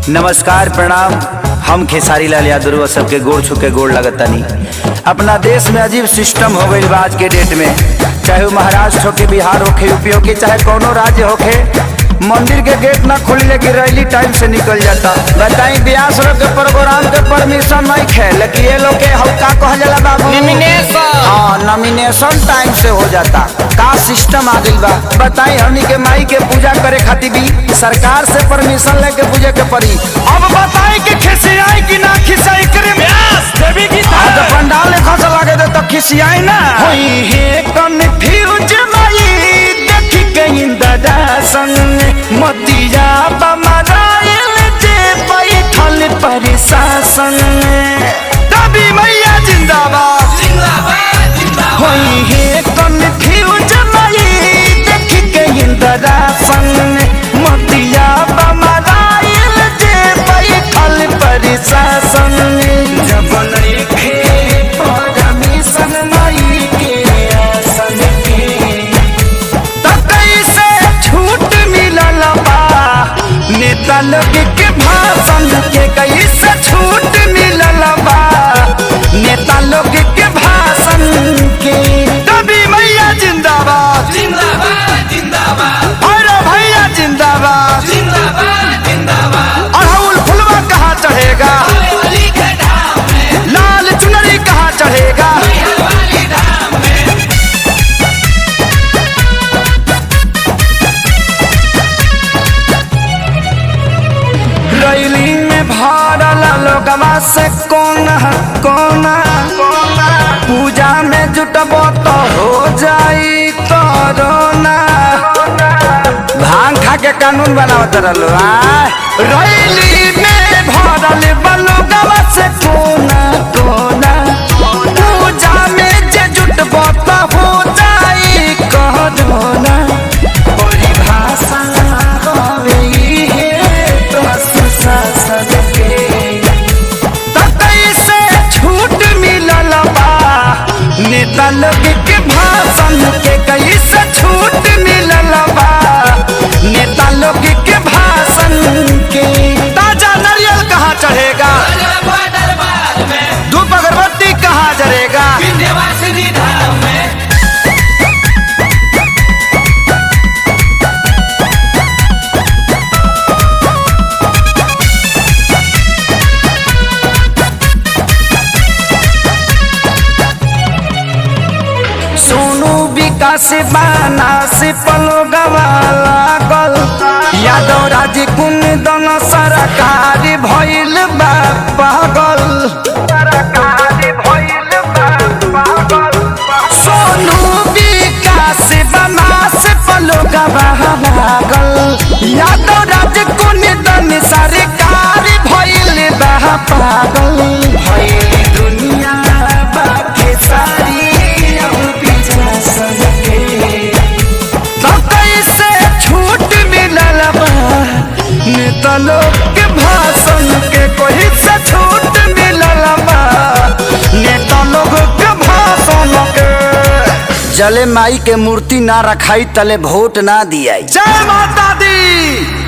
नमस्कार प्रणाम। हम खेसारी लाल यादव सबके गोड़ छुके गोड़ लगतनी। अपना देश में अजीब सिस्टम हो गई आज के डेट में, चाहे वो महाराष्ट्र होके, बिहार होके, यूपी होके, चाहे कोनो राज्य होके, मंदिर के गेट ना खुली लेकिन रैली टाइम से निकल जाता। बताई ब्यास लोग के प्रोग्राम के परमिशन नहीं खे, लेकिन ये लोग के हल्का कह जाला बाबू नॉमिनेशन टाइम से हो जाता। का सिस्टम आ गई बा बताई। हमनी के माई के पूजा करे खातिर भी सरकार से परमिशन लेके पूजे के पड़ी। अब बताई कि खिसियाई कि ना खिसियाई करे ब्यास देवी की तो पंडाल ने खस लगे दे तो खिसियाई ना होई है कन्फ्यूज माई देखी के इंदरा संग मतिया बमराइल जे बैठल प्रशासन। तभी मैया जिंदाबाद जिंदाबाद जिंदाबाद होई है कन्फ्यूज माई देखी के इंदरा संग मतिया बमराइल जे बैठल प्रशासन। जब नइखे परमिशन माई के आसन के त कैसे छूट मिलल बा नेता लोग के भाषण के, कैसे छूट मिलल बा नेता लोग के भाषण के। तभी मैया जिंदाबाद जिंदाबाद जिंदाबाद अरे भैया जिंदाबाद जिंदाबाद जिंदाबाद। अड़हुल फुलवा कहाँ चढ़ेगा, लाल चुनरी कहाँ चढ़ेगा। रैली में भरल लोगवा से कोना कोना, पूजा में जुटबो तो हो जाई कोरोना। भांग खा के कानून बनावत रहलो। रैली में भरल लोगवा से कोना कोना, पूजा में जे जुटबो तो हो जाई कोरोना। परिभाषा नेता लोग के भाषण के, कैसे छूट मिलल बा नेता लोग के भाषण के। ताजा नारियल कहाँ चढ़ेगा, धूप अगरबत्ती कहाँ जरेगा। सोनू विकास बाना से पलो गवाला गल, यादव राज कुंदन सरकारी भइल बा पागल। सोनू विकास बाना से पलो गवाला गल, यादव राज कुंदन सरकारी भइल बा पागल। भइल दुनिया बाके सारी नेता लोग के भाषण के, कोई से छूट मिलल बा नेता लोग के भाषण के। जले माई के मूर्ति ना रखाई तले वोट ना दियाई। जय माता दी।